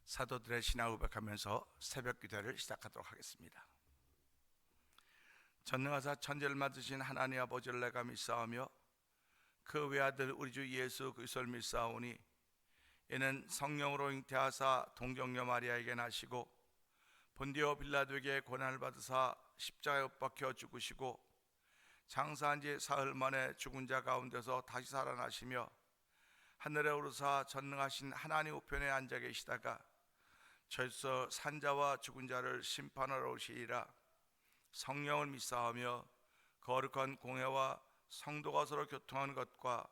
사도들의 신앙을 고백하면서 새벽 기도를 시작하도록 하겠습니다. 전능하사 천지를 만드신 하나님 아버지를 내가 믿사오며 그 외아들 우리 주 예수 그리스도를 믿사오니 이는 성령으로 잉태하사 동정녀 마리아에게 나시고 본디오 빌라도에게 고난을 받으사 십자가에 못 박혀 죽으시고 장사한 지 사흘 만에 죽은 자 가운데서 다시 살아나시며 하늘에 오르사 전능하신 하나님 우편에 앉아 계시다가 저에서 산자와 죽은 자를 심판하러 오시리라. 성령을 믿사오며 거룩한 공회와 성도가 서로 교통하는 것과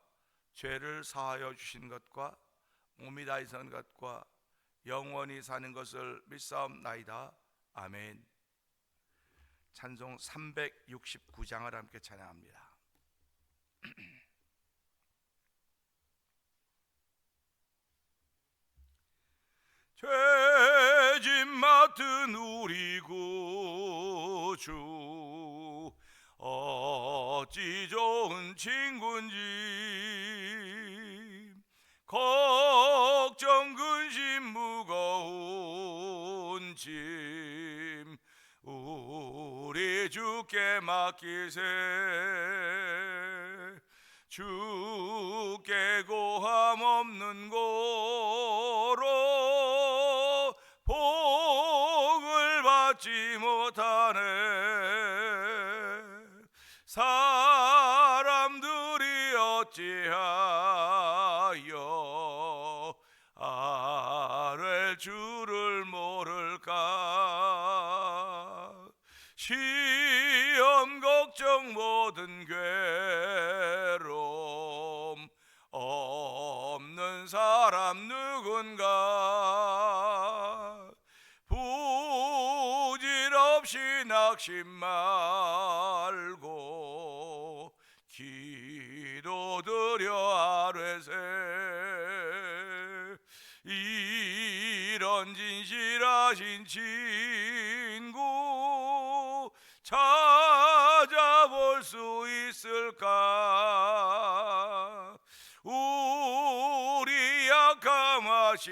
죄를 사하여 주신 것과 몸이 다시 서는 것과 영원히 사는 것을 믿사옵나이다. 아멘. 찬송 369장을 함께 찬양합니다. 죄짐 맡은 우리 구주 어찌 좋은 친구인지 걱정 근심 무거운 짐 우리 주께 맡기세. 주께 고함 없는 고로 복을 받지 못하네. 사람들이 어찌하여 아랠 줄을 모를까. 시험 걱정 모든 괴로움 없는 사람 누군가. 부질없이 낙심 말고 기도드려 아뢰세. 이런 진실하신 친구 찾아볼 수 있을까. 우리 약함하시오니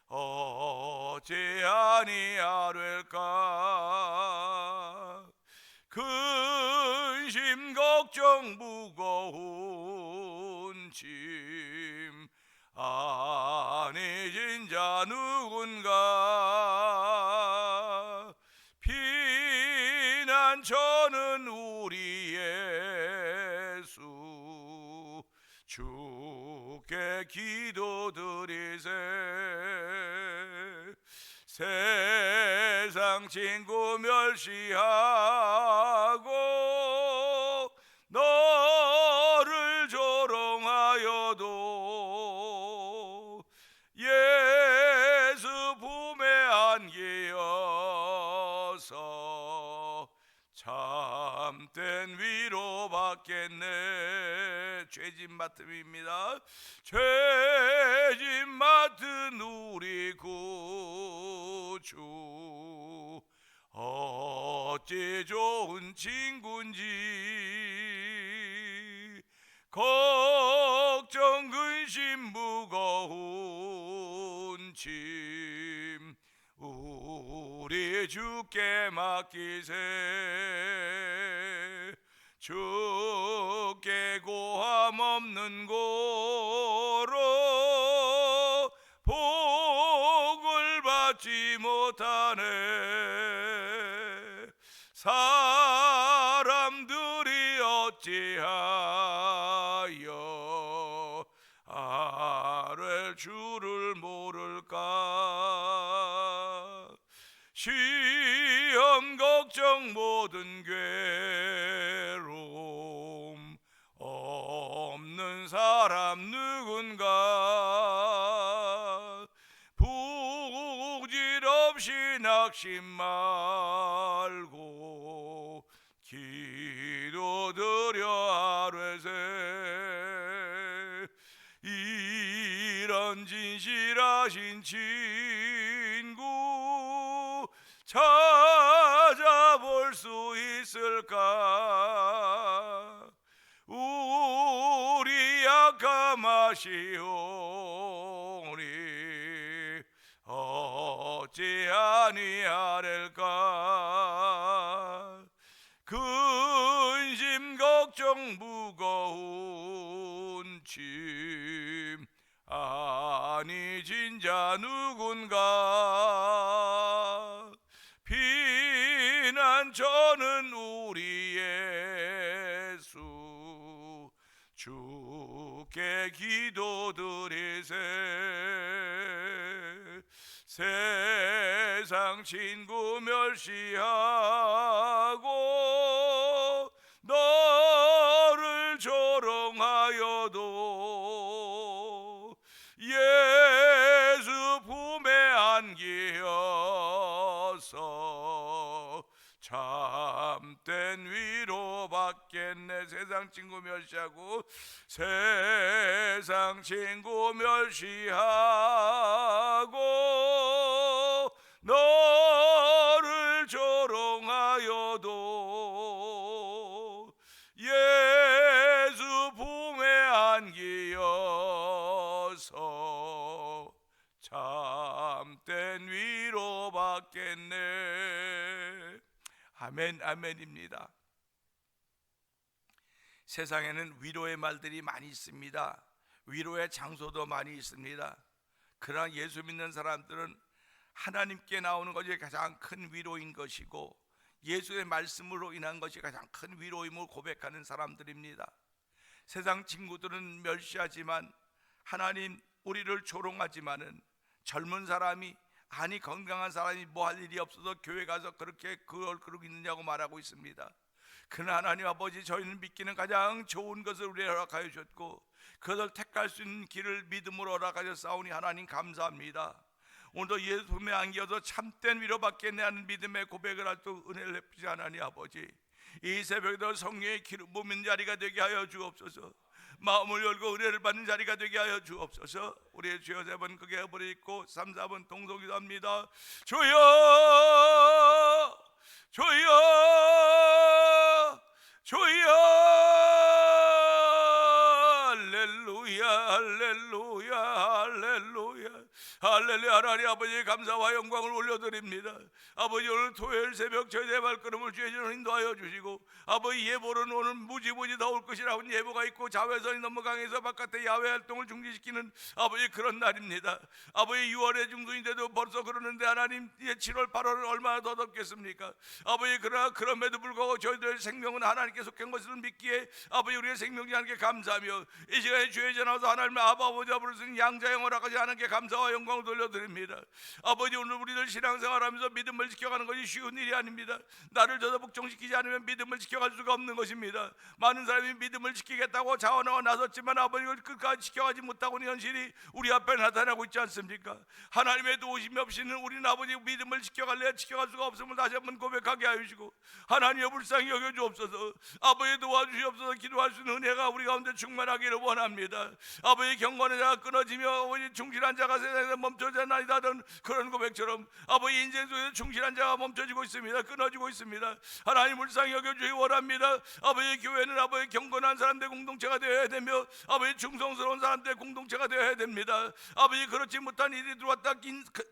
어찌 아니하릴까. 근심 걱정 무거운 짐 아니진 자 누군가. 피난처는 우리 예수 주께 기도드리세. 세상 친구 멸시하고 너를 조롱하여도 예수 품에 안기어서 참된 위로 받겠네. 죄짐 맡음입니다. 죄짐 맡은 우리 구주 어찌 좋은 친구인지 걱정 근심 무거운 짐 우리 주께 맡기세. 주께 고함 없는 고로 복을 받지 못하네. 사람들이 어찌하여 아랠 줄을 모를까. 시험 걱정 모든 괴로움 없는 사람 누군가. 부질없이 낙심 말고 기도드려 아뢰세. 이런 진실하신 친구 찾아볼 수 있을까. 우리 약함하시오니 하시오니 어찌 아니하릴까. 근심 걱정 무거운 짐 아니 진자 누군가. 피난처는 우리 예수 주께 기도드리세. 세상 친구 멸시하고 너를 조롱하여도 예수 품에 안기어서 참된 위로 받겠네. 세상 친구 멸시하고 세상 친구 멸시하고 너를 조롱하여도 예수 품에 안기어서 참된 위로 받겠네. 아멘, 아멘입니다. 세상에는 위로의 말들이 많이 있습니다. 위로의 장소도 많이 있습니다. 그러나 예수 믿는 사람들은 하나님께 나오는 것이 가장 큰 위로인 것이고 예수의 말씀으로 인한 것이 가장 큰 위로임을 고백하는 사람들입니다. 세상 친구들은 멸시하지만 하나님 우리를 조롱하지만은 젊은 사람이 아니 건강한 사람이 뭐 할 일이 없어서 교회 가서 그렇게 그러고 있느냐고 말하고 있습니다. 그러나 하나님 아버지, 저희는 믿기는 가장 좋은 것을 우리에게 허락하여 주셨고 그것을 택할 수 있는 길을 믿음으로 허락하셨사오니 하나님 감사합니다. 오늘도 예수 품에 안겨서 참된 위로받겠네 하는 믿음의 고백을 할 때 은혜를 베푸시 하나님 아버지, 이 새벽에도 성령의 기름 부은 자리가 되게 하여 주옵소서. 마음을 열고 은혜를 받는 자리가 되게 하여 주옵소서. 우리의 주여 세 번 크게 부르짖고 3, 4번 동성기도 합니다. 주여 주여 주여 할렐루야 할렐루야 할렐루야 할렐루야. 하나님 아버지 감사와 영광을 올려드립니다. 아버지 오늘 토요일 새벽 저희의 발걸음을 주의 전으로 인도하여 주시고 아버지 예보는 오늘 무지무지 더울 것이라고 예보가 있고 자외선이 너무 강해서 바깥에 야외 활동을 중지시키는 아버지 그런 날입니다. 아버지 6월의 중순인데도 벌써 그러는데 하나님 이제 7월 8월은 얼마나 더 덥겠습니까? 아버지 그러나 그럼에도 불구하고 저희들의 생명은 하나님께 속한 것을 믿기에 아버지 우리의 생명이 하나님께 감사하며 이 시간에 주의 전하서 하나님의 아버지 아버지 쓰는 양자형 허락하시 하나님께 감사와 영광을 돌려드립니다. 아버지 오늘 우리들 신앙생활하면서 믿음을 지켜가는 것이 쉬운 일이 아닙니다. 나를 저도 복종시키지 않으면 믿음을 지켜갈 수가 없는 것입니다. 많은 사람이 믿음을 지키겠다고 자원하고 나섰지만 아버지를 끝까지 지켜가지 못하고 있는 현실이 우리 앞에 나타나고 있지 않습니까? 하나님의 도우심이 없이는 우리는 아버지 믿음을 지켜갈 수가 없음을 다시 한번 고백하게 하시고 하나님의 불쌍히 여겨주옵소서. 아버지 도와주시옵소서. 기도할 수 있는 은혜가 우리 가운데 충만하기를 원합니다. 아버지 경건의 자가 끊어지며 아버지 충실한 자가 세상에서 멈춰져 나이다던 그런 고백처럼 아버지 인생 속에서 충실한 자가 멈춰지고 있습니다. 끊어지고 있습니다. 하나님 불쌍히 여겨주시기 원합니다. 아버지 교회는 아버지 경건한 사람들 공동체가 되어야 되며 아버지 충성스러운 사람들 공동체가 되어야 됩니다. 아버지 그렇지 못한 일이 들어왔다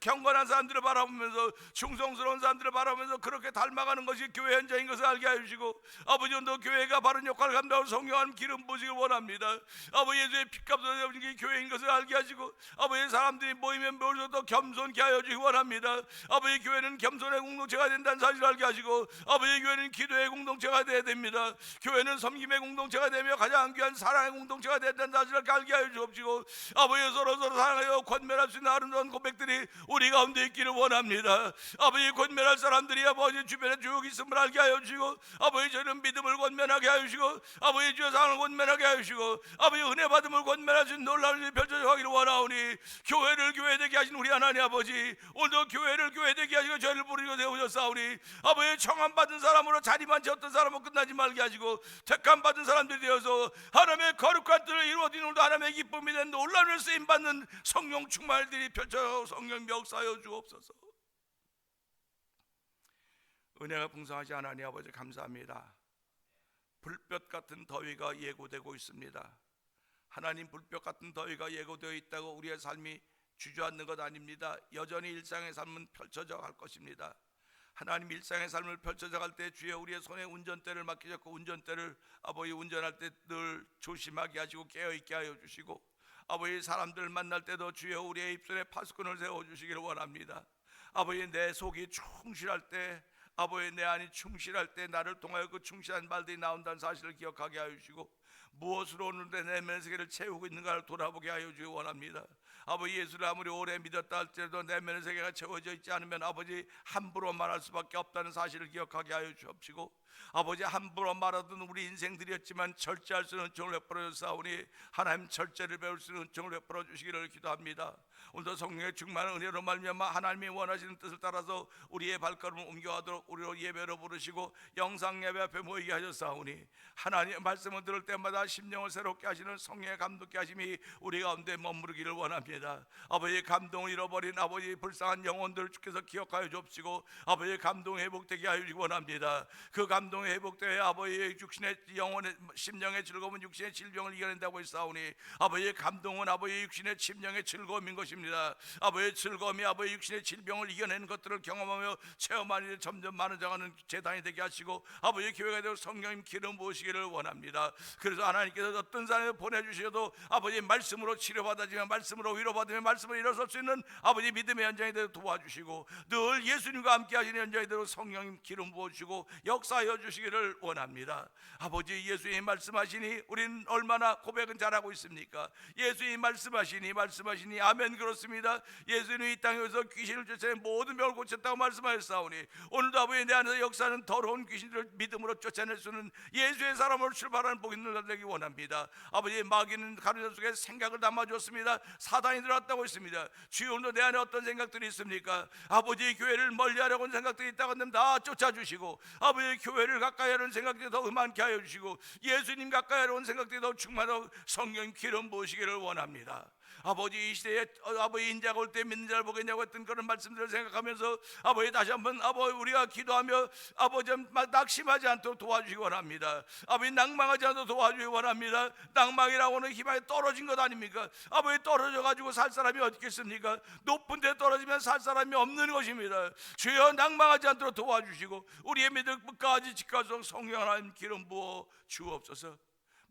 경건한 사람들을 바라보면서 충성스러운 사람들을 바라보면서 그렇게 닮아가는 것이 교회 현장인 것을 알게 해주시고 아버지 오늘 교회가 바른 역할을 감당하고 성령하는 기름 부으시길 원합니다. 아버지 예수의 피값으로 잡은 교회인 것을 알게 하시고 아버지 사람들이 모이면 모여도 겸손케 하여 주시기 원합니다. 아버지 교회는 겸손의 공동체가 된다는 사실을 알게 하시고 아버지 교회는 기도의 공동체가 되어야 됩니다. 교회는 섬김의 공동체가 되며 가장 귀한 사랑의 공동체가 된다는 사실을 알게 하여 주옵시고 아버지 서로 사랑하여 권면할 수 있는 아름다운 고백들이 우리 가운데 있기를 원합니다. 아버지 권면할 사람들이 아버지 주변에 쭉 있음을 알게 하여 주시고 아버지 저는 믿음을 권면하게 하여 주시고 아버지 주의 사랑을 권면하게 하여 주시고 아버지 은혜 받음을 권면할 수 있는 놀라운 일이 펼쳐져가기를 원하오니 교회를 교회되게 하신 우리 하나님 아버지 오늘도 교회를 교회되게 하시고 저희를 부르짖어 세우셨사오니 아버지 청함받은 사람으로 자리만 채웠던 사람은 끝나지 말게 하시고 택함받은 사람들이 되어서 하나님의 거룩한 뜻을 이루어진 오늘도 하나님의 기쁨이 된 놀라운 쓰임받는 성령 충만들이 펼쳐 성령 역사하여 주옵소서. 은혜가 풍성하시 하나님 아버지 감사합니다. 불볕 같은 더위가 예고되고 있습니다. 하나님 불볕 같은 더위가 예고되어 있다고 우리의 삶이 주저앉는 것 아닙니다. 여전히 일상의 삶은 펼쳐져 갈 것입니다. 하나님 일상의 삶을 펼쳐져 갈 때 주여 우리의 손에 운전대를 맡기셨고 운전대를 아버지 운전할 때 늘 조심하게 하시고 깨어있게 하여 주시고 아버지 사람들 만날 때도 주여 우리의 입술에 파수꾼을 세워주시기를 원합니다. 아버지 내 속이 충실할 때 아버지 내 안이 충실할 때 나를 통하여 그 충실한 말들이 나온다는 사실을 기억하게 하여 주시고 무엇으로 오늘의 내면의 세계를 채우고 있는가를 돌아보게 하여 주기 원합니다. 아버지 예수를 아무리 오래 믿었다 할지라도 내면의 세계가 채워져 있지 않으면 아버지 함부로 말할 수밖에 없다는 사실을 기억하게 하여 주옵시고 아버지 함부로 말하던 우리 인생들이었지만 절제할 수 있는 은총을 베풀어 주사오니 하나님 절제를 배울 수 있는 은총을 베풀어 주시기를 기도합니다. 오늘도 성령의 충만한 은혜로 말미암아 하나님이 원하시는 뜻을 따라서 우리의 발걸음을 옮겨가도록 우리로 예배로 부르시고 영상 예배 앞에 모이게 하셨사오니 하나님의 말씀을 들을 때마다 심령을 새롭게 하시는 성령의 감독케 하심이 우리 가운데 머무르기를 원합니다. 아버지의 감동을 잃어버린 아버지의 불쌍한 영혼들을 주께서 기억하여 주옵시고 아버지의 감동이 회복되게 하여 주시기 원합니다. 그 감동이 회복되어 아버지의 육신의 영혼의 심령의 즐거움은 육신의 질병을 이겨낸다고 했사오니 아버지의 감동은 아버지의 육신의 심령의 즐거움인 것입니다. 아버지의 즐거움이 아버지의 육신의 질병을 이겨내는 것들을 경험하며 체험하는 일이 점점 많아져가는 재단이 되게 하시고 아버지의 교회가 되고 성령님 기름 부으시기를 원합니다. 그래서 하나님께서 어떤 사람을 보내주셔도 아버지의 말씀으로 치료받아지면 말씀으로 위로받으며 말씀으로 일어설 수 있는 아버지 믿음의 현장이 되도록 도와주시고 늘 예수님과 함께 하시는 현장이 되도록 성령님 기름 부어주시고 역사하여 주시기를 원합니다. 아버지 예수님이 말씀하시니 우리는 얼마나 고백은 잘하고 있습니까? 예수님이 말씀하시니 아멘 그렇습니다. 예수님이 이 땅에서 귀신을 쫓아내 모든 병을 고쳤다고 말씀하셨사오니 오늘도 아버지 내 안에서 역사하는 더러운 귀신들을 믿음으로 쫓아낼 수 있는 예수의 사람으로 출발하는 복이 늘어나기 원합니다. 아버지 마귀는 가루자 속에 생각을 담아주었습니다. 사단이 들어왔다고 했습니다. 주여 오늘도 내 안에 어떤 생각들이 있습니까? 아버지의 교회를 멀리하려고 하는 생각들이 있다고 하면 다 쫓아주시고 아버지의 교회를 가까이 하려는 생각들이 더 음한케 하여 주시고 예수님 가까이 하려는 생각들이 더 충만하고 성령 기름 부으시기를 원합니다. 아버지 이 시대에 아버지 인자가 올 때 믿는 자를 보겠냐고 했던 그런 말씀들을 생각하면서 아버지 다시 한번 아버지 우리가 기도하며 아버지 낙심하지 않도록 도와주시기 원합니다. 아버지 낭망하지 않도록 도와주시기 원합니다. 낭망이라고는 희망이 떨어진 것 아닙니까? 아버지 떨어져 가지고 살 사람이 어디 있겠습니까? 높은 데 떨어지면 살 사람이 없는 것입니다. 주여 낭망하지 않도록 도와주시고 우리의 믿음 끝까지 지켜서 성령 하나님 기름 부어 주옵소서.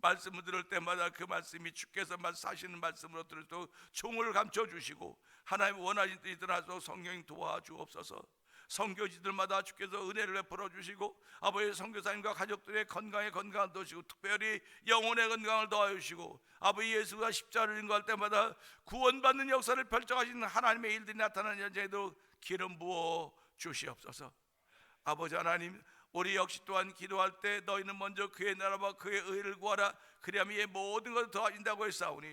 말씀을 들을 때마다 그 말씀이 주께서 사시는 말씀으로 들을 때 종을 감춰주시고 하나님 원하신 뜻이 드러나서 성령님 도와주옵소서. 선교지들마다 주께서 은혜를 베풀어 주시고 아버지 선교사님과 가족들의 건강을 더하시고 특별히 영혼의 건강을 더하여 주시고 아버지 예수가 십자가를 인도할 때마다 구원받는 역사를 펼쳐가시는 하나님의 일들이 나타나는 현장에도 기름 부어 주시옵소서. 아버지 하나님 우리 역시 또한 기도할 때 너희는 먼저 그의 나라와 그의 의를 구하라 그리하면 이 모든 것을 더하신다고 했사오니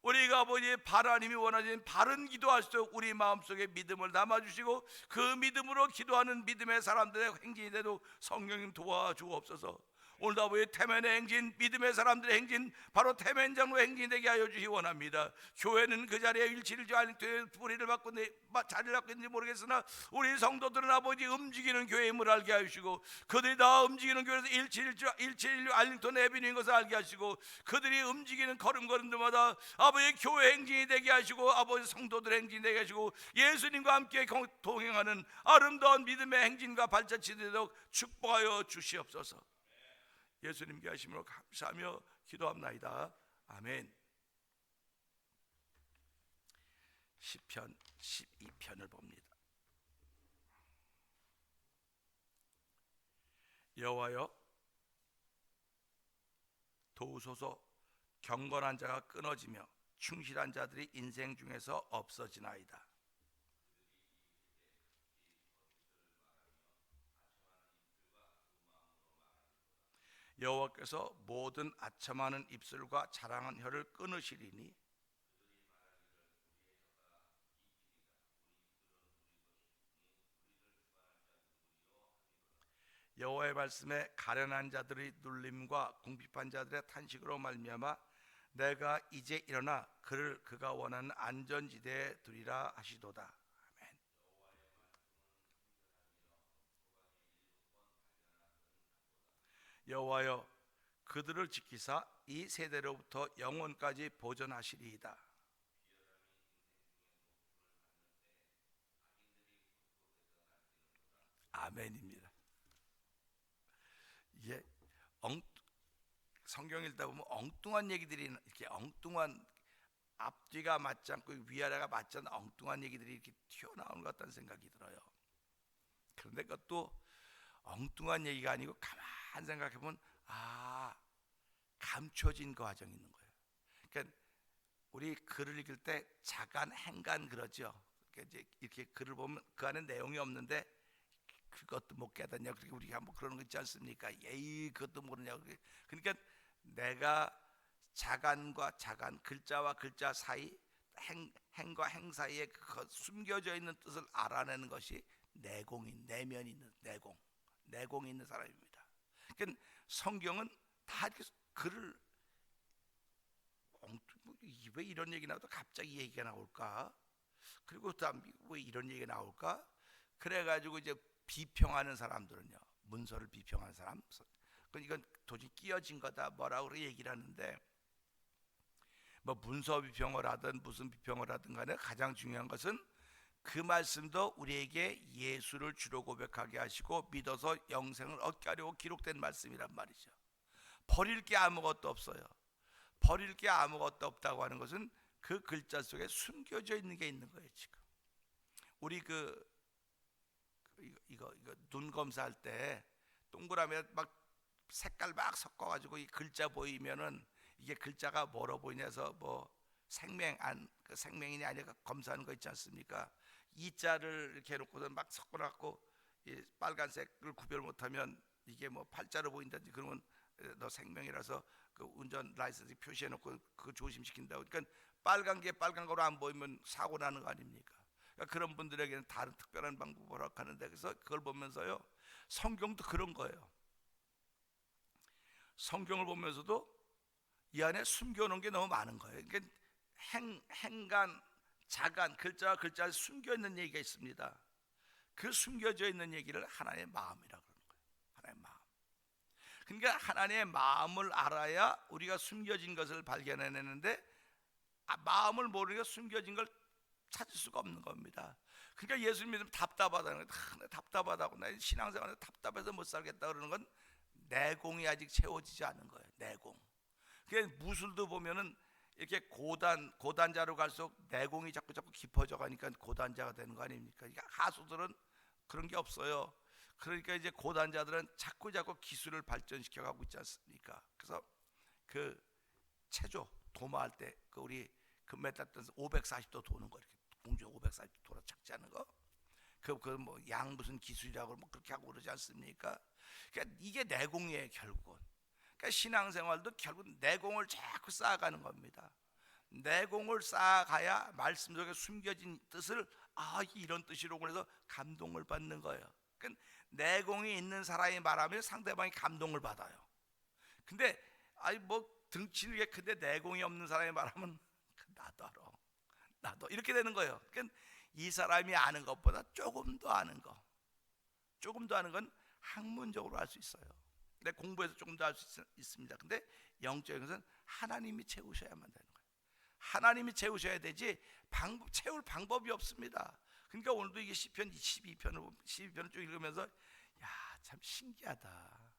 우리가 아버지의 하나님이 원하시는 바른 기도할 수 있도록 우리 마음속에 믿음을 담아주시고 그 믿음으로 기도하는 믿음의 사람들의 행진이 되도록 성령님 도와주옵소서. 오늘도 아버지 태면의 행진 믿음의 사람들의 행진 바로 태면 장로의 행진이 되게 하여 주시기 원합니다. 교회는 그 자리에 일치일주 알림교회 뿌리를 받고 자리를 갖고 있는지 모르겠으나 우리 성도들은 아버지 움직이는 교회임을 알게 하시고 그들이 다 움직이는 교회에서 일치일주 알림토 내비는 것을 알게 하시고 그들이 움직이는 걸음걸음들마다 아버지 교회 행진이 되게 하시고 아버지 성도들의 행진이 되게 하시고 예수님과 함께 동행하는 아름다운 믿음의 행진과 발자취 되도록 축복하여 주시옵소서. 예수님께 하심으로 감사하며 기도합나이다. 아멘. 시편 12편을 봅니다. 여호와여 도우소서. 경건한 자가 끊어지며 충실한 자들이 인생 중에서 없어지나이다. 여호와께서 모든 아첨하는 입술과 자랑한 혀를 끊으시리니 여호와의 말씀에 가련한 자들의 눌림과 궁핍한 자들의 탄식으로 말미암아 내가 이제 일어나 그가 원하는 안전지대에 두리라 하시도다. 아멘. 여호와여 그들을 지키사 이 세대로부터 영원까지 보존하시리이다. 아멘입니다. 이게 성경 읽다 보면 엉뚱한 얘기들이 이렇게 엉뚱한 앞뒤가 맞지 않고 위아래가 맞지 않는 엉뚱한 얘기들이 이렇게 튀어나오는 것 같다는 생각이 들어요. 그런데 그것도 엉뚱한 얘기가 아니고 가만 생각해 보면 감춰진 과정이 있는 거예요. 그러니까 우리 글을 읽을 때 자간, 행간 그러죠. 그러니까 이제 이렇게 글을 보면 그 안에 내용이 없는데 그것도 못 깨닫냐 그렇게 우리가 뭐 그러는 거 있지 않습니까? 에이 그것도 모르냐고. 그러니까 내가 자간과 자간, 글자와 글자 사이, 행과 행 사이에 그 숨겨져 있는 뜻을 알아내는 것이 내공인, 내면이 있는 내공이 있는 사람입니다. 그러니까 성경은 다 이렇게 글을 왜 이런 얘기 나와도 갑자기 얘기가 나올까? 그리고 다음 왜 이런 얘기가 나올까? 그래가지고 이제 비평하는 사람들은요, 문서를 비평하는 사람, 이건 도저히 끼어진 거다 뭐라고 얘기를 하는데, 뭐 문서 비평을 하든 무슨 비평을 하든 간에 가장 중요한 것은 그 말씀도 우리에게 예수를 주로 고백하게 하시고 믿어서 영생을 얻게 하려고 기록된 말씀이란 말이죠. 버릴 게 아무것도 없어요. 버릴 게 아무것도 없다고 하는 것은 그 글자 속에 숨겨져 있는 게 있는 거예요. 지금 우리 이거 눈 검사할 때 동그라미 막 색깔 막 섞어가지고 이 글자 보이면은 이게 글자가 뭐로 보이냐서 뭐 그 생명이냐 아니냐 검사하는 거 있지 않습니까? 이 자를 이렇게 해놓고서 막 섞어놨고 이 빨간색을 구별 못하면 이게 뭐 팔자로 보인다든지 그러면 너 생명이라서 그 운전 라이선스 표시해놓고 그거 조심시킨다고. 그러니까 빨간 게 빨간 거로 안 보이면 사고 나는 거 아닙니까? 그러니까 그런 분들에게는 다른 특별한 방법을 허락하는데, 그래서 그걸 보면서요, 성경도 그런 거예요. 성경을 보면서도 이 안에 숨겨놓은 게 너무 많은 거예요. 그러니까 행간, 자간, 글자와 글자에 숨겨있는 얘기가 있습니다. 그 숨겨져 있는 얘기를 하나님의 마음이라고 그러는 거예요. 하나님의 마음. 그러니까 하나님의 마음을 알아야 우리가 숨겨진 것을 발견해내는데, 마음을 모르니까 숨겨진 걸 찾을 수가 없는 겁니다. 그러니까 예수님 믿으면 답답하다는 거예요. 답답하다고, 나 신앙생활에 답답해서 못 살겠다 그러는 건 내공이 아직 채워지지 않은 거예요. 내공. 그러니까 무술도 보면은 이렇게 고단자로 갈수록 내공이 자꾸 깊어져 가니까 고단자가 되는 거 아닙니까? 그러니까 하수들은 그런 게 없어요. 그러니까 이제 고단자들은 자꾸 기술을 발전시켜 가고 있지 않습니까? 그래서 그 체조 도마할 때 그 우리 금메달 던서 540도 도는 거, 이렇게 공중에 540도 돌아 착지하는 거, 그 뭐 양 무슨 기술이라고 뭐 그렇게 하고 그러지 않습니까? 그러니까 이게 내공이에요, 결국은. 그러니까 신앙생활도 결국 내공을 자꾸 쌓아가는 겁니다. 내공을 쌓아가야 말씀 속에 숨겨진 뜻을 이런 뜻이로고 해서 감동을 받는 거예요. 그러니까 내공이 있는 사람이 말하면 상대방이 감동을 받아요. 근데 뭐 등치는 게 큰데 내공이 없는 사람이 말하면 나도 알아, 나도 이렇게 되는 거예요. 그러니까 이 사람이 아는 것보다 조금 더 아는 건 학문적으로 알 수 있어요. 근데 공부해서 조금 더 알 수 있습니다. 근데 영적인 것은 하나님이 채우셔야만 되는 거예요. 하나님이 채우셔야 되지 채울 방법이 없습니다. 그러니까 오늘도 이게 시편 12편을 쭉 읽으면서 참 신기하다.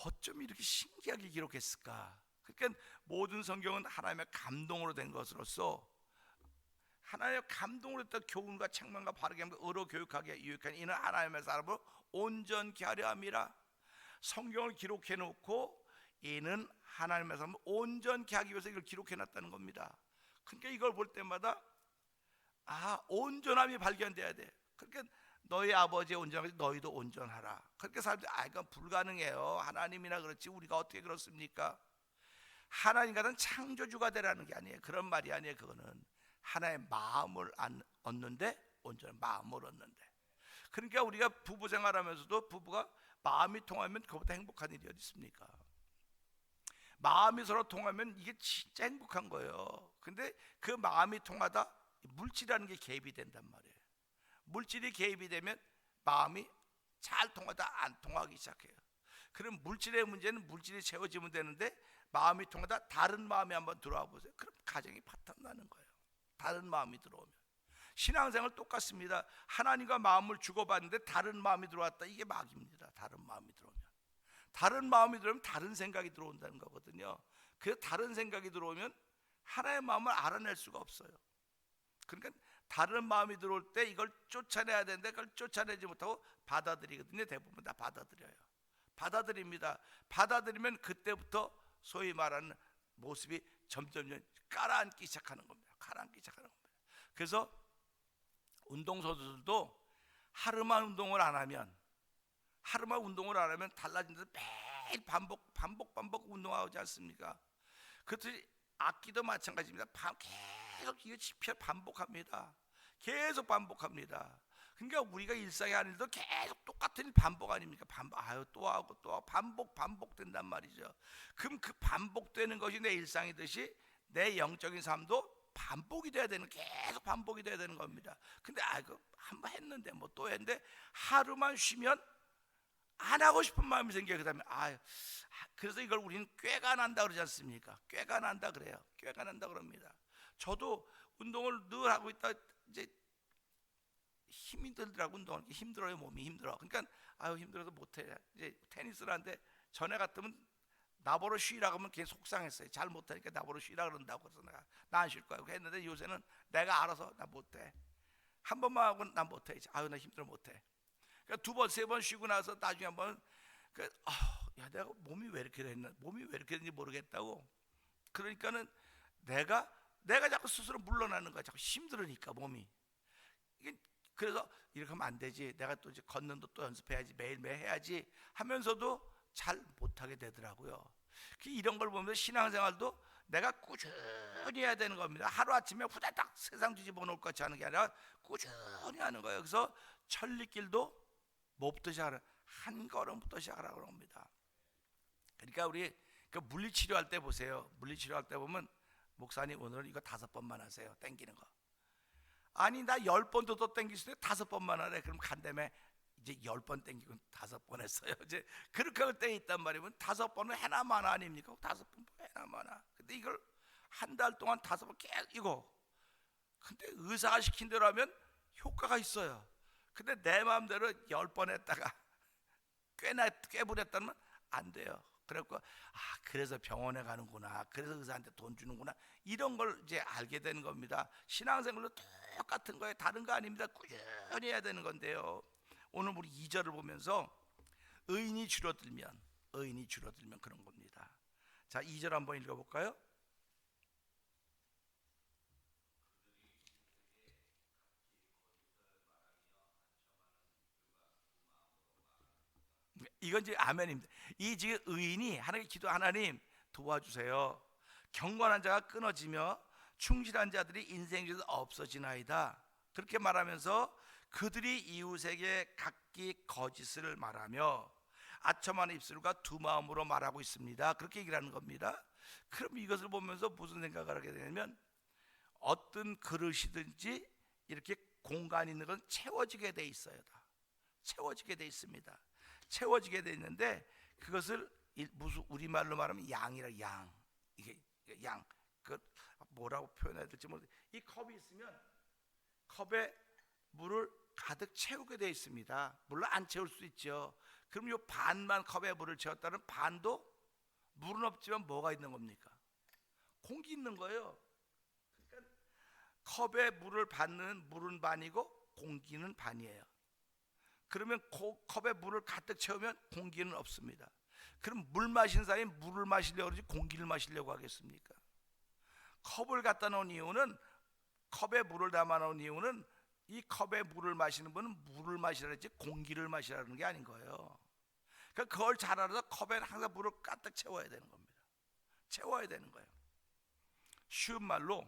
어쩜 이렇게 신기하게 기록했을까? 그러니까 모든 성경은 하나님의 감동으로 된 것으로서 하나님의 감동으로 했던 교훈과 책망과 바르게 함과 의로 교육하게 유익한 이는 하나님의 사람으로 온전케 하려 함이라. 성경을 기록해 놓고 이는 하나님의 사람을 온전케 하기 위해서 이걸 기록해 놨다는 겁니다. 그러니까 이걸 볼 때마다 온전함이 발견돼야 돼. 그러니까 너희 아버지의 온전함이 너희도 온전하라. 그렇게 사람들이 이건 불가능해요. 하나님이나 그렇지 우리가 어떻게 그렇습니까? 하나님 같은 창조주가 되라는 게 아니에요. 그런 말이 아니에요. 그거는 하나의 마음을 얻는데, 온전한 마음을 얻는데. 그러니까 우리가 부부 생활하면서도 부부가 마음이 통하면 그보다 행복한 일이 어디 있습니까? 마음이 서로 통하면 이게 진짜 행복한 거예요. 근데 그 마음이 통하다 물질이라는 게 개입이 된단 말이에요. 물질이 개입이 되면 마음이 잘 통하다 안 통하기 시작해요. 그럼 물질의 문제는 물질이 채워지면 되는데 마음이 통하다 다른 마음이 한번 들어와 보세요. 그럼 가정이 파탄 나는 거예요. 다른 마음이 들어오면. 신앙생활 똑같습니다. 하나님과 마음을 주고받는데 다른 마음이 들어왔다. 이게 마귀입니다. 다른 마음이 들어오면. 다른 마음이 들어오면 다른 생각이 들어온다는 거거든요. 그 다른 생각이 들어오면 하나의 마음을 알아낼 수가 없어요. 그러니까 다른 마음이 들어올 때 이걸 쫓아내야 되는데 그걸 쫓아내지 못하고 받아들이거든요. 대부분 다 받아들여요. 받아들입니다. 받아들이면 그때부터 소위 말하는 모습이 점점 깔아앉기 시작하는 겁니다. 깔아앉기 시작하는 겁니다. 그래서 운동선수들도 하루만 운동을 안 하면 달라진다. 매일 반복 운동하지 않습니까? 그것이 악기도 마찬가지입니다. 계속 이거 반복합니다. 계속 반복합니다. 그러니까 우리가 일상에 하는 일도 계속 똑같은 반복 아닙니까? 또 하고 반복된단 말이죠. 그럼 그 반복되는 것이 내 일상이듯이 내 영적인 삶도 반복이 돼야 되는, 계속 반복이 돼야 되는 겁니다. 근데 한번 했는데 또 했는데 하루만 쉬면 안 하고 싶은 마음이 생겨요. 그다음에 그래서 이걸 우리는 꾀가 난다 그러지 않습니까? 꾀가 난다 그래요. 꾀가 난다 그럽니다. 저도 운동을 늘 하고 있다 이제 힘이 들더라고. 운동하는 게 힘들어요. 몸이 힘들어. 그러니까 힘들어서 못해. 이제 테니스를 하는데 전에 같으면 나보러 쉬라고 하면 걔 속상했어요. 잘 못하니까 나보러 쉬라 그런다고. 그래서 나 안 쉴 거야 했는데 요새는 내가 알아서 나 못해. 한 번만 하고 나 못해. 나 힘들어 못해. 그러니까 두 번, 세 번 쉬고 나서 나중에 한번 내가 몸이 왜 이렇게 됐나? 몸이 왜 이렇게 됐는지 모르겠다고. 그러니까는 내가 자꾸 스스로 물러나는 거야. 자꾸 힘들으니까 몸이. 그래서 이렇게 하면 안 되지. 내가 또 이제 걷는도 또 연습해야지. 매일매일 해야지 하면서도 잘 못하게 되더라고요. 이런 걸 보면서 신앙생활도 내가 꾸준히 해야 되는 겁니다. 하루아침에 후다닥 세상 뒤집어 놓을 것 같이 하는 게 아니라 꾸준히 하는 거예요. 그래서 천리길도 뭐부터 시작하라? 한 걸음부터 시작하라고 합니다. 그러니까 우리 물리치료할 때 보세요. 물리치료할 때 보면 목사님 오늘은 이거 5번만 하세요. 땡기는 거. 아니 나 10번도 더 땡길 수 있는데 5번만 하래. 그럼 간다음에 이제 10번 땡기고 5번 했어요. 이제 그렇게 할 때 있단 말이면 5번은 해나 마나 아닙니까? 5번 해나 마나. 근데 이걸 한 달 동안 5번 계속 이거. 근데 의사가 시킨 대로 하면 효과가 있어요. 근데 내 마음대로 10번 했다가 꾀부렸다면 안 돼요. 그래갖고 그래서 병원에 가는구나. 그래서 의사한테 돈 주는구나. 이런 걸 이제 알게 되는 겁니다. 신앙생활도 똑같은 거예요. 다른 거 아닙니다. 꾸준히 해야 되는 건데요. 오늘 우리 2절을 보면서 의인이 줄어들면 그런 겁니다. 자, 2절 한번 읽어볼까요? 이건 이제 아멘입니다. 이 지금 의인이 하나님께 기도, 하나님 도와주세요. 경건한 자가 끊어지며 충실한 자들이 인생 중에서 없어지나이다. 그렇게 말하면서 그들이 이웃에게 각기 거짓을 말하며 아첨하는 입술과 두 마음으로 말하고 있습니다. 그렇게 얘기를 하는 겁니다. 그럼 이것을 보면서 무슨 생각을 하게 되냐면 어떤 그릇이든지 이렇게 공간이 있는 건 채워지게 돼 있어요. 다 채워지게 돼 있습니다. 채워지게 돼 있는데 그것을 무슨 우리말로 말하면 양이라 양. 이게 양. 그 뭐라고 표현해야 될지 모르겠어요. 이 컵이 있으면 컵에 물을 가득 채우게 돼 있습니다. 물론 안 채울 수 있죠. 그럼 요 반만 컵에 물을 채웠다는 반도 물은 없지만 뭐가 있는 겁니까? 공기 있는 거예요. 그러니까 컵에 물을 받는 물은 반이고 공기는 반이에요. 그러면 컵에 물을 가득 채우면 공기는 없습니다. 그럼 물 마시는 사람이 물을 마시려고 그러지 공기를 마시려고 하겠습니까? 컵을 갖다 놓은 이유는, 컵에 물을 담아 놓은 이유는 이 컵에 물을 마시는 분은 물을 마시라지 공기를 마시라는 게 아닌 거예요. 그러니까 그걸 잘 알아서 컵에 항상 물을 가득 채워야 되는 겁니다. 채워야 되는 거예요. 쉬운 말로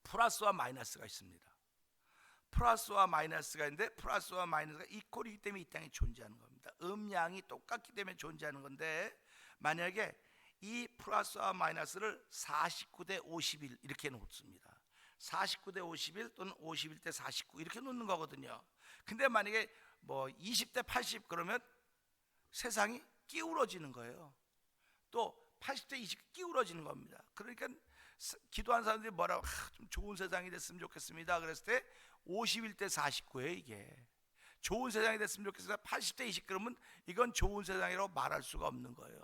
플러스와 마이너스가 있습니다. 플러스와 마이너스가 있는데 플러스와 마이너스가 이퀄이기 때문에 이 땅에 존재하는 겁니다. 음양이 똑같기 때문에 존재하는 건데, 만약에 이 플러스와 마이너스를 49대 51 이렇게 놓습니다. 49대 51 또는 51대 49 이렇게 놓는 거거든요. 근데 만약에 20대 80 그러면 세상이 기울어지는 거예요. 또 80대 20 기울어지는 겁니다. 그러니까 기도한 사람들이 뭐라고 좀 좋은 세상이 됐으면 좋겠습니다 그랬을 때 51대 49예요. 이게 좋은 세상이 됐으면 좋겠습니다. 80대 20 그러면 이건 좋은 세상이라고 말할 수가 없는 거예요.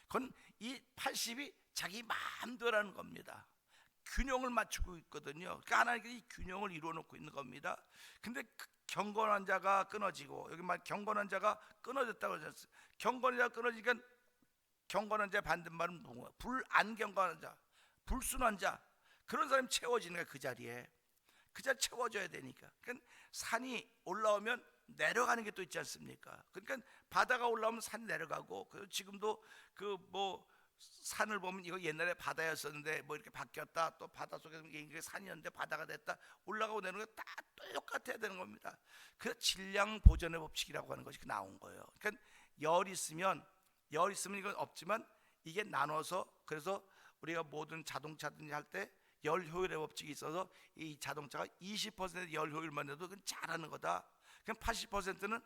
그건 이 80이 자기 마음대로라는 겁니다. 균형을 맞추고 있거든요. 그러니까 하나님께서 이 균형을 이루어 놓고 있는 겁니다. 근데 경건한 자가 끊어지고, 여기 말 경건한 자가 끊어졌다고 하셨어요. 경건한 자가 끊어지니까 경건한 자의 반대말은 뭐예요? 불안경건한 자, 불순한 자, 그런 사람이 채워지는 거예요. 그 자리에 채워져야 되니까. 그러니까 산이 올라오면 내려가는 게 또 있지 않습니까? 그러니까 바다가 올라오면 산이 내려가고, 그래서 지금도 그 뭐 산을 보면 이거 옛날에 바다였었는데 뭐 이렇게 바뀌었다, 또 바다 속에서 이게 산이었는데 바다가 됐다, 올라가고 내려오는 게 다 똑같아야 되는 겁니다. 그 질량 보존의 법칙이라고 하는 것이 나온 거예요. 그러니까 열 있으면 이건 없지만 이게 나눠서, 그래서 우리가 모든 자동차든지 할 때 열 효율의 법칙이 있어서 이 자동차가 20% 열 효율만 해도 그건 잘하는 거다. 그럼 80%는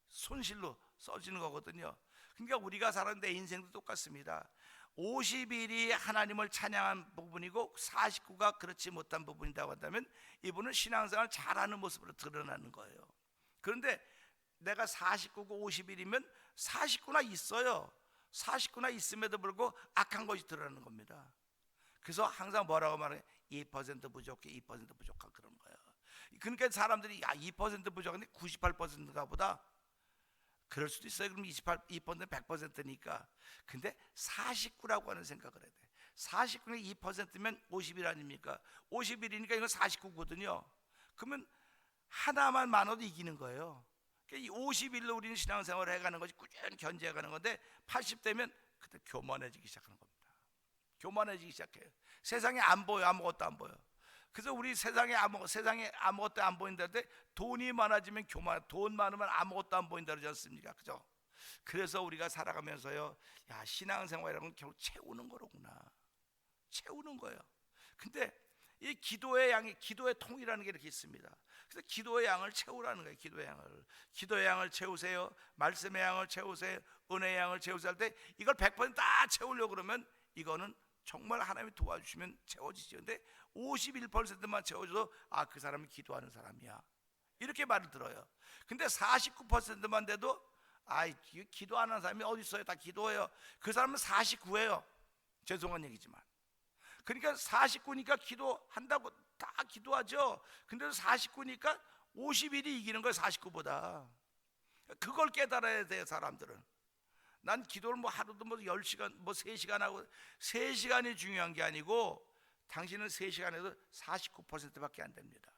손실로 써지는 거거든요. 그러니까 우리가 살아가는 내 인생도 똑같습니다. 51이 하나님을 찬양한 부분이고 49가 그렇지 못한 부분이라고 한다면 이분은 신앙생활을 잘하는 모습으로 드러나는 거예요. 그런데 내가 49고 51이면 49나 있어요. 49나 있음에도 불구하고 악한 것이 드러나는 겁니다. 그래서 항상 뭐라고 말해? 2% 부족해, 2% 부족한 그런 거예요. 그러니까 사람들이 2% 부족한데 98%가 보다, 그럴 수도 있어요. 그럼 2% 100%니까. 근데 49라고 하는 생각을 해야 돼. 49는 2%면 50일 아닙니까? 51이니까 이건 49거든요. 그러면 하나만 많아도 이기는 거예요. 그러니까 이 51로 우리는 신앙생활을 해가는 것이 꾸준히 견제해가는 건데 80대면 그때 교만해지기 시작하는 겁니다. 교만해지기 시작해요. 세상에 안 보여, 아무것도 안 보여. 그래서 우리 세상에 아무것도 안 보인다는데 돈이 많아지면 돈 많으면 아무것도 안 보인다 그러지 않습니까? 그죠? 그래서 우리가 살아가면서요, 야, 신앙생활이라는 건 결국 채우는 거로구나. 채우는 거예요. 근데 이 기도의 통이라는 게 이렇게 있습니다. 그래서 기도의 양을 채우라는 거예요. 기도의 양을 채우세요. 말씀의 양을 채우세요. 은혜의 양을 채우세요 할 때 이걸 100%다 채우려고 그러면 이거는 정말 하나님이 도와주시면 채워지죠. 근데 51%만 채워줘도 그 사람이 기도하는 사람이야, 이렇게 말을 들어요. 근데 49%만 돼도 기도 안 하는 사람이 어디 있어요? 다 기도해요. 그 사람은 49예요. 죄송한 얘기지만. 그러니까 49니까 기도한다고 다 기도하죠. 근데 49니까 51이 이기는 거예요, 49보다. 그걸 깨달아야 돼요, 사람들은. 난 기도를 하루도 10시간 3시간 하고, 3시간이 중요한 게 아니고 당신은 3시간 해도 49%밖에 안 됩니다.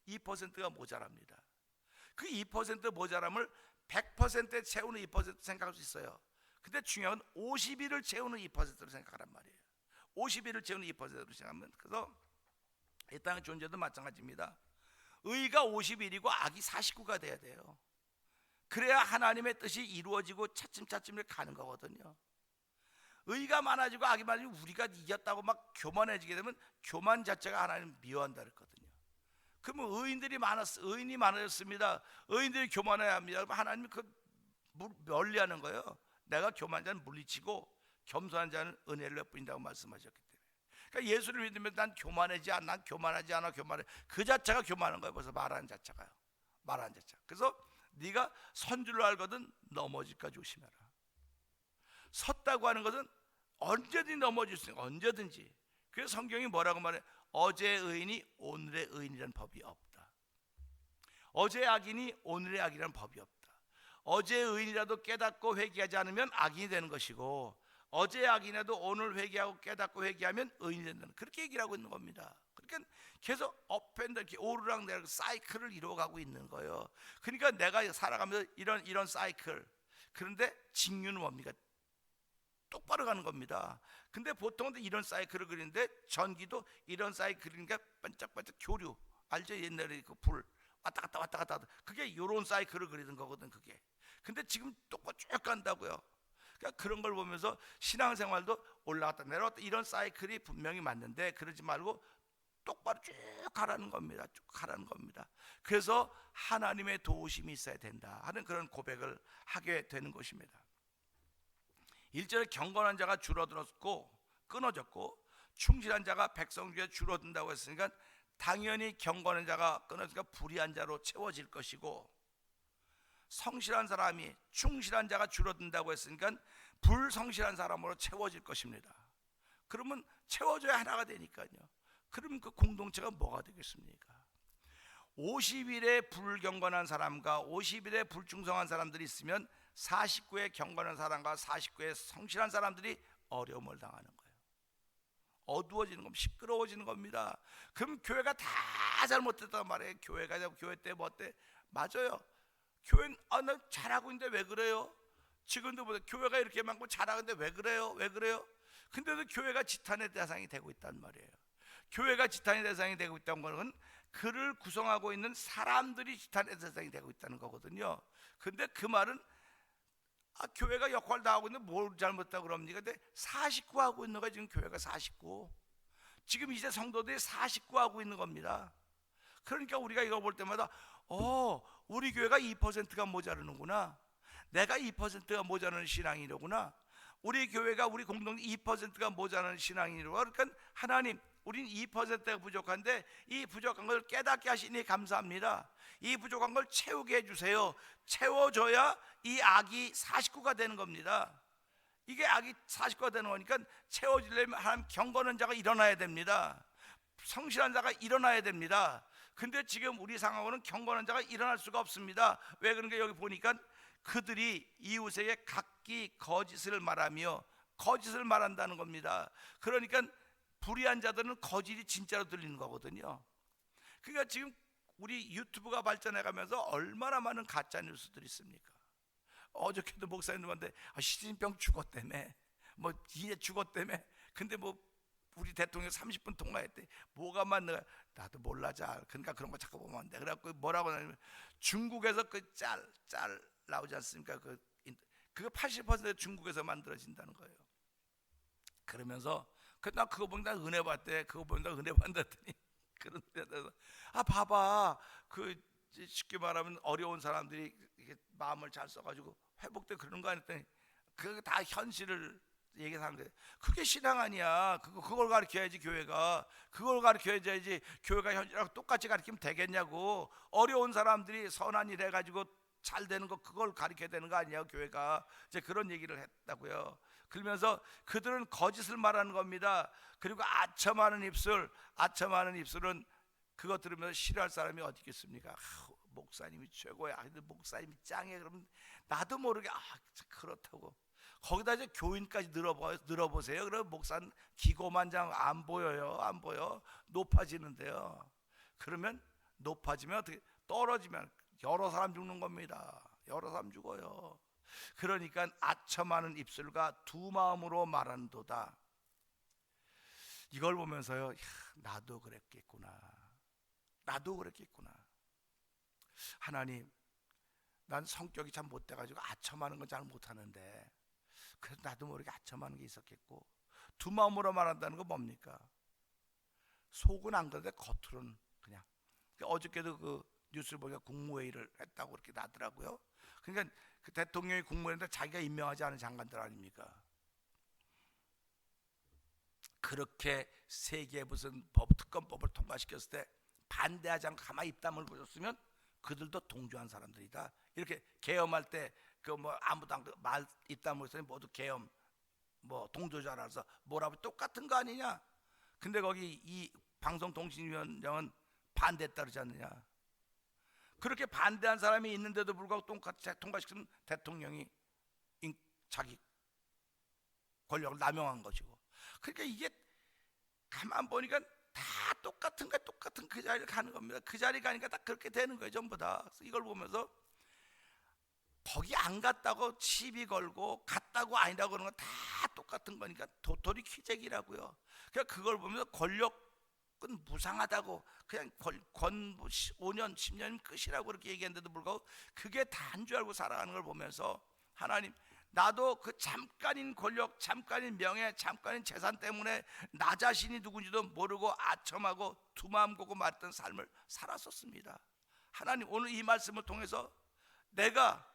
2%가 모자랍니다. 그 2% 모자람을 100%에 채우는 2% 생각할 수 있어요. 근데 중요한 건 51을 채우는 2%로 생각하란 말이에요. 51을 채우는 2%로 생각하면, 그래서 이 땅의 존재도 마찬가지입니다. 의가 51이고 악이 49가 돼야 돼요. 그래야 하나님의 뜻이 이루어지고 차츰차츰 이렇게 가는 거거든요. 의가 많아지고 악이 많아지고 우리가 이겼다고 막 교만해지게 되면 교만 자체가 하나님 미워한다 그랬거든요. 그러면 의인이 많아졌습니다. 의인들이 교만해야 합니다. 하나님이 멀리하는 거예요. 내가 교만한 자는 물리치고 겸손한 자는 은혜를 베푼다고 말씀하셨기 때문에. 그러니까 예수를 믿으면 난 교만하지 않아, 교만해. 그 자체가 교만한 거예요. 벌써 말하는 자체가요. 그래서 네가 선 줄로 알거든 넘어질까 조심해라. 섰다고 하는 것은 언제든지 넘어질 수 있는, 언제든지. 그래서 성경이 뭐라고 말해? 어제의 의인이 오늘의 의인이라는 법이 없다. 어제의 악인이 오늘의 악이라는 법이 없다. 어제의 의인이라도 깨닫고 회개하지 않으면 악인이 되는 것이고, 어제의 악인이라도 오늘 회개하고 깨닫고 회개하면 의인이 된다는, 그렇게 얘기를 하고 있는 겁니다. 그러니까 계속 업앤더 이렇게 오르락내리락 사이클을 이루어가고 있는 거예요. 그러니까 내가 살아가면서 이런 사이클. 그런데 직류는 뭡니까? 똑바로 가는 겁니다. 근데 보통은 이런 사이클을 그리는데 전기도 이런 사이클이니까 반짝반짝 교류, 알죠? 옛날에 그 불 왔다 갔다 그게 이런 사이클을 그리는 거거든, 그게. 근데 지금 똑바로 쭉 간다고요. 그러니까 그런 걸 보면서 신앙생활도 올라갔다 내려왔다 이런 사이클이 분명히 맞는데, 그러지 말고 똑바로 쭉 가라는 겁니다. 쭉 가라는 겁니다. 그래서 하나님의 도우심이 있어야 된다 하는 그런 고백을 하게 되는 것입니다. 1절에 경건한 자가 줄어들었고 끊어졌고 충실한 자가 백성 중에 줄어든다고 했으니까 당연히 경건한 자가 끊어지니까 불의한 자로 채워질 것이고, 성실한 사람이 충실한 자가 줄어든다고 했으니까 불성실한 사람으로 채워질 것입니다. 그러면 채워져야 하나가 되니까요. 그럼 그 공동체가 뭐가 되겠습니까? 50일에 불경건한 사람과 50일에 불충성한 사람들이 있으면 49에 경건한 사람과 49에 성실한 사람들이 어려움을 당하는 거예요. 어두워지는 겁니다. 시끄러워지는 겁니다. 그럼 교회가 다 잘못됐단 말이에요. 교회가 교회 때 뭐 때 맞아요. 교회는 나 잘하고 있는데 왜 그래요? 지금도 보세요. 교회가 이렇게 많고 잘하는데 왜 그래요? 왜 그래요? 근데도 교회가 지탄의 대상이 되고 있단 말이에요. 교회가 지탄의 대상이 되고 있다는 것은 그를 구성하고 있는 사람들이 지탄의 대상이 되고 있다는 거거든요. 근데 그 말은 교회가 역할을 다 하고 있는데 뭘 잘못했다고 그럽니까? 근데 49 하고 있는 거예요. 지금 교회가 49. 지금 이제 성도들이 49 하고 있는 겁니다. 그러니까 우리가 이거 볼 때마다 우리 교회가 2%가 모자르는구나. 내가 2%가 모자라는 신앙이로구나. 우리 교회가 우리 공동 2%가 모자라는 신앙이로구나. 그러니까 하나님, 우린 2%가 부족한데 이 부족한 걸 깨닫게 하시니 감사합니다. 이 부족한 걸 채우게 해주세요. 채워줘야 이 악이 49가 되는 겁니다. 이게 악이 49가 되는 거니까 채워지려면 하나님 경건한 자가 일어나야 됩니다. 성실한 자가 일어나야 됩니다. 근데 지금 우리 상황으로는 경건한 자가 일어날 수가 없습니다. 왜 그런가? 여기 보니까 그들이 이웃에게 각기 거짓을 말하며 거짓을 말한다는 겁니다. 그러니까 불의한 자들은 거짓이 진짜로 들리는 거거든요. 그러니까 지금 우리 유튜브가 발전해 가면서 얼마나 많은 가짜 뉴스들이 있습니까? 어저께도 목사님한테 시진병 죽었다며, 뭐 이제 죽었다며. 근데 뭐 우리 대통령 30분 통화했대. 뭐가 맞는 거야? 나도 몰라 잘. 그러니까 그런 거 자꾸 보면 안 돼. 그래갖고 뭐라고 하냐면 중국에서 그 짤 나오지 않습니까? 그거 80% 중국에서 만들어진다는 거예요. 그러면서 나 그거 보니까 은혜 받대. 그거 보니까 은혜 받았더니 그런 데서 봐봐, 그 쉽게 말하면 어려운 사람들이 이렇게 마음을 잘 써가지고 회복돼 그런 거 아니었더니 그거 다 현실을 얘기하는 거예요. 그게 신앙 아니야. 그걸 가르쳐야지 교회가. 그걸 가르쳐야지. 교회가 현실하고 똑같이 가르치면 되겠냐고. 어려운 사람들이 선한 일 해가지고 잘 되는 거, 그걸 가르쳐야 되는 거 아니야 교회가. 이제 그런 얘기를 했다고요. 그러면서 그들은 거짓을 말하는 겁니다. 그리고 아첨하는 입술은 그거 들으면서 싫어할 사람이 어디 있겠습니까? 목사님이 최고야. 근데 목사님이 짱이야. 그러면 나도 모르게 그렇다고. 거기다 이제 교인까지 늘어보세요. 그럼 목사는 기고만장 안 보여요. 안 보여. 높아지는데요. 그러면 높아지면 어떻게, 떨어지면 여러 사람 죽는 겁니다. 여러 사람 죽어요. 그러니까 아첨하는 입술과 두 마음으로 말한도다. 이걸 보면서요, 나도 그랬겠구나. 나도 그랬겠구나. 하나님, 난 성격이 참 못돼가지고 아첨하는 건 잘 못하는데 그래서 나도 모르게 아첨하는 게 있었겠고, 두 마음으로 말한다는 건 뭡니까? 속은 안 그런데 겉으로는 그냥. 어저께도 그 뉴스를 보니까 국무회의를 했다고 그렇게 나더라고요. 그러니까 그 대통령이 국무회의인데 자기가 임명하지 않은 장관들 아닙니까? 그렇게 세계 무슨 특검법을 통과시켰을 때 반대하지 않고 가만히 입 다물고 있었으면 그들도 동조한 사람들이다. 이렇게 계엄할 때 그 뭐 아무도 말 입 다물고 있으면 모두 계엄 뭐 동조자라서 뭐라고 똑같은 거 아니냐? 근데 거기 이 방송통신위원장은 반대했다 그러지 않느냐? 그렇게 반대한 사람이 있는데도 불구하고 똑같이 통과시키면 대통령이 자기 권력을 남용한 것이고. 그러니까 이게 가만 보니까 다 똑같은 그 자리를 가는 겁니다. 그 자리 가니까 딱 그렇게 되는 거예요, 전부 다. 이걸 보면서 거기 안 갔다고 시비 걸고 갔다고 아니라고 그러는 건 다 똑같은 거니까 도토리 키재기라고요. 그러니까 그걸 보면서 권력은 무상하다고, 그냥 5년 10년 끝이라고 그렇게 얘기했는데도 불구하고 그게 다인 줄 알고 살아가는 걸 보면서 하나님, 나도 그 잠깐인 권력, 잠깐인 명예, 잠깐인 재산 때문에 나 자신이 누군지도 모르고 아첨하고 두 마음 고고 말했던 삶을 살았었습니다. 하나님 오늘 이 말씀을 통해서 내가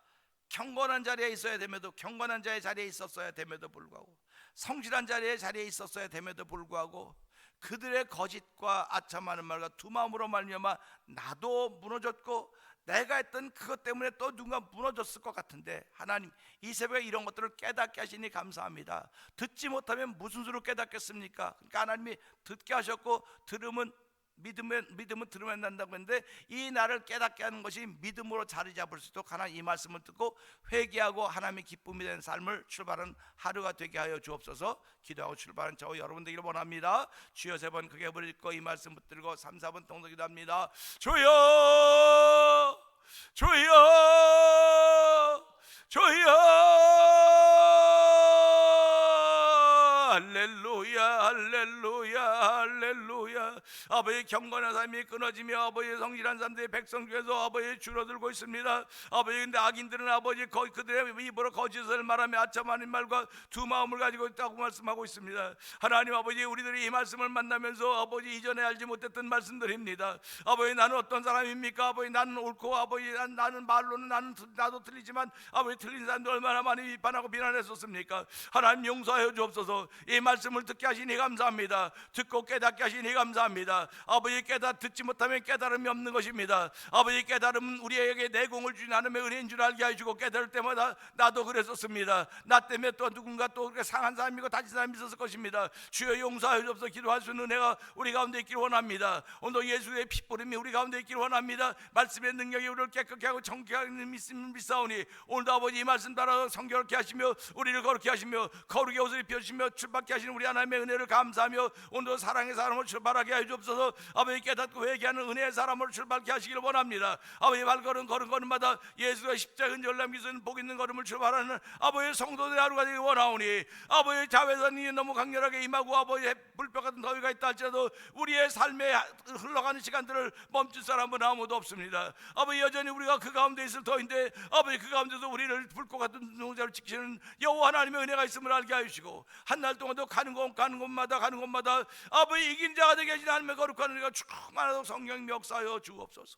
경건한 자리에 있어야 됨에도, 경건한 자의 자리에 있었어야 됨에도 불구하고, 성실한 자리에 있었어야 됨에도 불구하고 그들의 거짓과 아첨하는 말과 두 마음으로 말미암아 나도 무너졌고 내가 했던 그것 때문에 또 누군가 무너졌을 것 같은데, 하나님 이 새벽에 이런 것들을 깨닫게 하시니 감사합니다. 듣지 못하면 무슨 수로 깨닫겠습니까? 그러니까 하나님이 듣게 하셨고 들으면 믿음은 들으면 난다고 했는데, 이 나를 깨닫게 하는 것이 믿음으로 자리 잡을 수 있도록 하나님 이 말씀을 듣고 회개하고 하나님의 기쁨이 되는 삶을 출발하는 하루가 되게 하여 주옵소서. 기도하고 출발한 저와 여러분 되기를 원합니다. 주여 3번 크게 부르짖고 이 말씀 붙들고 3, 4번 동서 기도합니다. 주여 주여 주여, 할렐루야 할렐루야 할렐루야. 아버지 경건한 삶이 끊어지며 아버지 성실한 사람들의 백성 중에서 아버지 줄어들고 있습니다. 아버지 근데 악인들은 아버지 그들의 입으로 거짓을 말하며 아첨하는 말과 두 마음을 가지고 있다고 말씀하고 있습니다. 하나님 아버지 우리들이 이 말씀을 만나면서 아버지 이전에 알지 못했던 말씀들입니다. 아버지 나는 어떤 사람입니까? 아버지 나는 옳고 아버지 나는 말로는 나도 틀리지만 아버지 틀린 사람들 얼마나 많이 비판하고 비난했었습니까? 하나님 용서하여 주옵소서. 이 말씀을 듣게 하시니 감사합니다. 듣고 깨닫게 하시니 감사합니다. 아버지 듣지 못하면 깨달음이 없는 것입니다. 아버지 깨달음은 우리에게 내공을 주신 하나님의 은혜인 줄 알게 해주고, 깨달을 때마다 나도 그랬었습니다. 나 때문에 또 누군가 또 그렇게 상한 사람이고 다친 사람이 있었을 것입니다. 주여 용서하여 주옵소서. 기도할 수 있는 은혜가 우리 가운데 있기를 원합니다. 오늘 예수의 핏부림이 우리 가운데 있기를 원합니다. 말씀의 능력이 우리를 깨끗게 하고 정결하게 믿사오니 오늘도 아버지 이 말씀 따라 성결케 하시며 우리를 거룩게 하시며 거룩의 옷을 입혀주시며 출발케 하시는 우리 하나님의 은혜를 감사하며 오늘도 사랑의 사람을 출발하게 하여 주옵소서. 아버지 깨닫고 회개하는 은혜의 사람을 출발케 하시기를 원합니다. 아버지 발걸음 걸음마다 예수의 십자가 흔적을 남기시는 복 있는 걸음을 출발하는 아버지 성도들의 하루가 되기 원하오니, 아버지 자외선이 너무 강렬하게 임하고 아버지 불볕 같은 더위가 있다 할지라도 우리의 삶에 흘러가는 시간들을 멈출 사람은 아무도 없습니다. 아버지 여전히 우리가 그 가운데 있을 터인데 아버지 그 가운데서 우리를 불꽃 같은 눈동자를 지키시는 여호와 하나님의 은혜가 있음을 알게 하시고, 한 날 동안도 가는 곳마다 아버지 이긴 자가 되게 하시는 하나님의 거룩한 은혜가 충만하도록 성령 역사하여 주옵소서.